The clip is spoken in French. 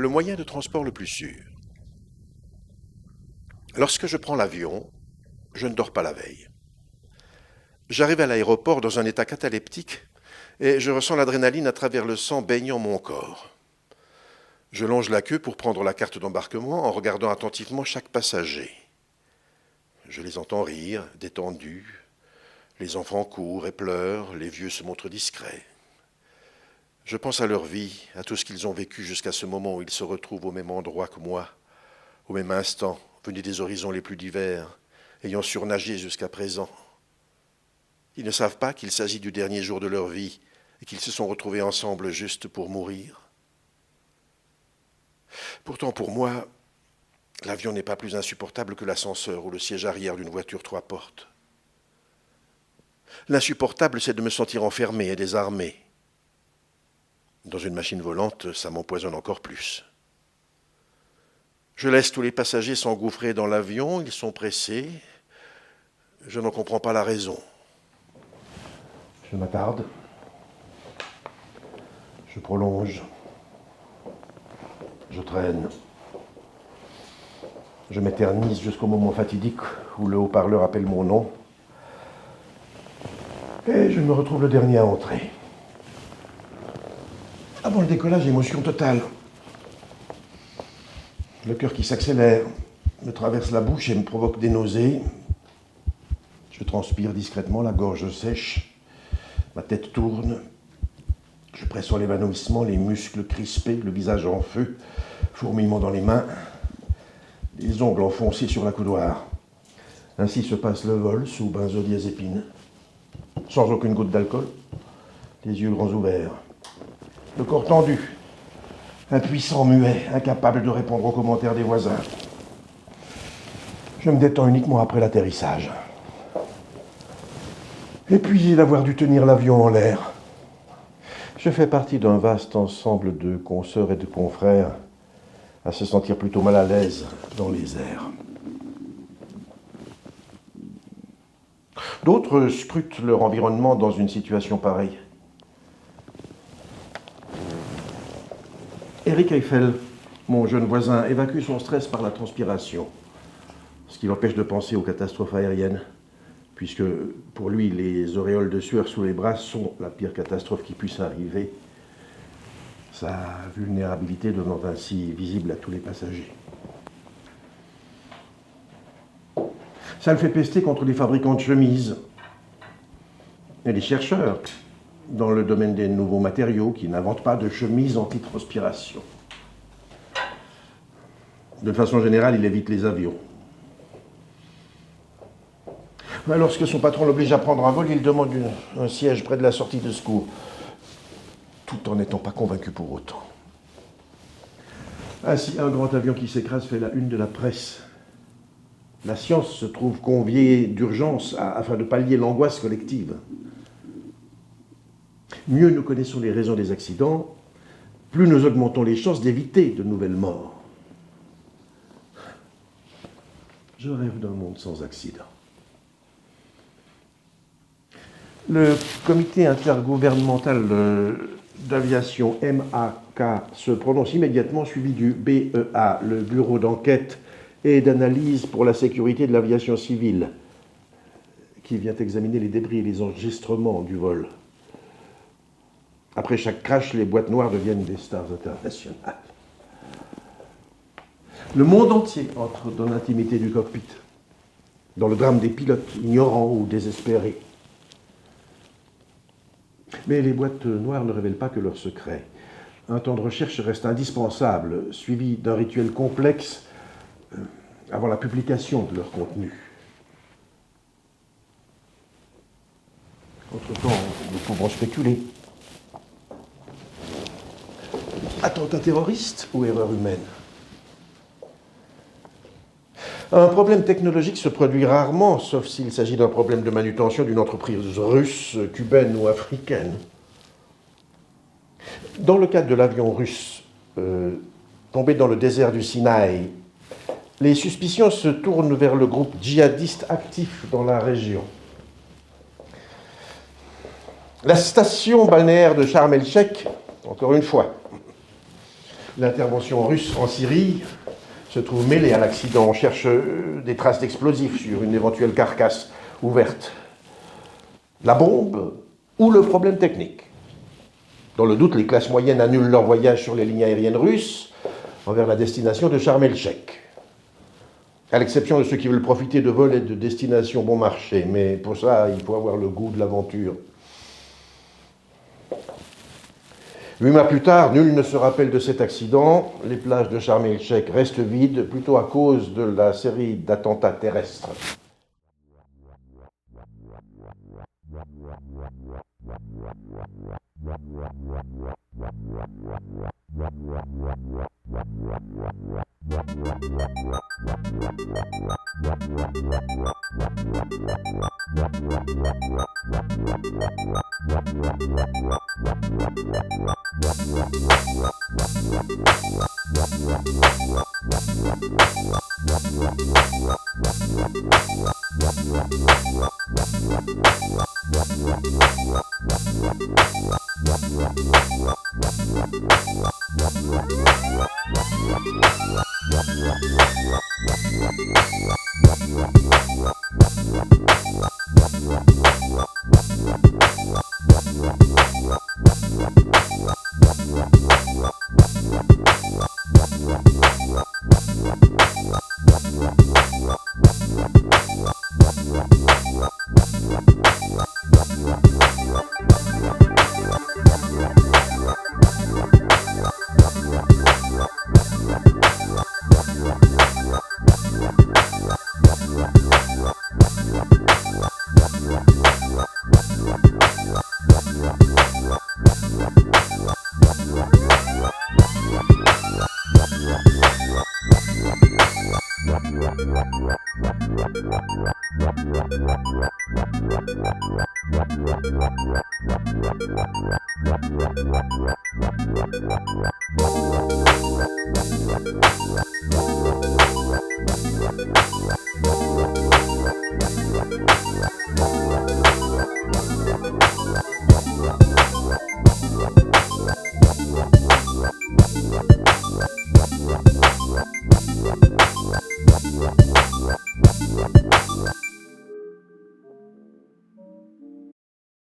le moyen de transport le plus sûr. Lorsque je prends l'avion, je ne dors pas la veille. J'arrive à l'aéroport dans un état cataleptique et je ressens l'adrénaline à travers le sang baignant mon corps. Je longe la queue pour prendre la carte d'embarquement en regardant attentivement chaque passager. Je les entends rire, détendus. Les enfants courent et pleurent, les vieux se montrent discrets. Je pense à leur vie, à tout ce qu'ils ont vécu jusqu'à ce moment où ils se retrouvent au même endroit que moi, au même instant, venus des horizons les plus divers, ayant surnagé jusqu'à présent. Ils ne savent pas qu'il s'agit du dernier jour de leur vie et qu'ils se sont retrouvés ensemble juste pour mourir. Pourtant, pour moi, l'avion n'est pas plus insupportable que l'ascenseur ou le siège arrière d'une voiture 3 portes. L'insupportable, c'est de me sentir enfermé et désarmé. Dans une machine volante, ça m'empoisonne encore plus. Je laisse tous les passagers s'engouffrer dans l'avion, ils sont pressés. Je n'en comprends pas la raison. Je m'attarde. Je prolonge. Je traîne. Je m'éternise jusqu'au moment fatidique où le haut-parleur appelle mon nom. Et je me retrouve le dernier à entrer. Avant le décollage, émotion totale. Le cœur qui s'accélère, me traverse la bouche et me provoque des nausées. Je transpire discrètement, la gorge sèche. Ma tête tourne. Je pressens l'évanouissement, les muscles crispés, le visage en feu, fourmillement dans les mains, les ongles enfoncés sur la coudoir. Ainsi se passe le vol sous benzodiazépine, sans aucune goutte d'alcool, les yeux grands ouverts, le corps tendu, impuissant, muet, incapable de répondre aux commentaires des voisins. Je me détends uniquement après l'atterrissage. Épuisé d'avoir dû tenir l'avion en l'air, je fais partie d'un vaste ensemble de consoeurs et de confrères à se sentir plutôt mal à l'aise dans les airs. D'autres scrutent leur environnement dans une situation pareille. Eric Eiffel, mon jeune voisin, évacue son stress par la transpiration, ce qui l'empêche de penser aux catastrophes aériennes, puisque pour lui, les auréoles de sueur sous les bras sont la pire catastrophe qui puisse arriver, sa vulnérabilité devenant ainsi visible à tous les passagers. Ça le fait pester contre les fabricants de chemises et les chercheurs dans le domaine des nouveaux matériaux qui n'inventent pas de chemises anti-transpiration. De façon générale, il évite les avions. Lorsque son patron l'oblige à prendre un vol, il demande un siège près de la sortie de secours, tout en n'étant pas convaincu pour autant. Ainsi, un grand avion qui s'écrase fait la une de la presse. La science se trouve conviée d'urgence afin de pallier l'angoisse collective. Mieux nous connaissons les raisons des accidents, plus nous augmentons les chances d'éviter de nouvelles morts. Je rêve d'un monde sans accident. Le comité intergouvernemental d'aviation MAK se prononce immédiatement, suivi du BEA, le Bureau d'enquête et d'analyse pour la sécurité de l'aviation civile, qui vient examiner les débris et les enregistrements du vol. Après chaque crash, les boîtes noires deviennent des stars internationales. Le monde entier entre dans l'intimité du cockpit, dans le drame des pilotes ignorants ou désespérés. Mais les boîtes noires ne révèlent pas que leurs secrets. Un temps de recherche reste indispensable, suivi d'un rituel complexe avant la publication de leur contenu. Entre-temps, nous pouvons spéculer. Attentat terroriste ou erreur humaine? Un problème technologique se produit rarement, sauf s'il s'agit d'un problème de manutention d'une entreprise russe, cubaine ou africaine. Dans le cas de l'avion russe tombé dans le désert du Sinaï, les suspicions se tournent vers le groupe djihadiste actif dans la région. La station balnéaire de Sharm el-Sheikh, encore une fois, L'intervention russe en Syrie se trouve mêlée à l'accident. On cherche des traces d'explosifs sur une éventuelle carcasse ouverte. La bombe ou le problème technique. Dans le doute, les classes moyennes annulent leur voyage sur les lignes aériennes russes envers la destination de Sharm el-Sheikh. À l'exception de ceux qui veulent profiter de vols et de destinations bon marché. Mais pour ça, il faut avoir le goût de l'aventure. 8 mois plus tard, nul ne se rappelle de cet accident. Les plages de Sharm el-Sheikh restent vides, plutôt à cause de la série d'attentats terrestres.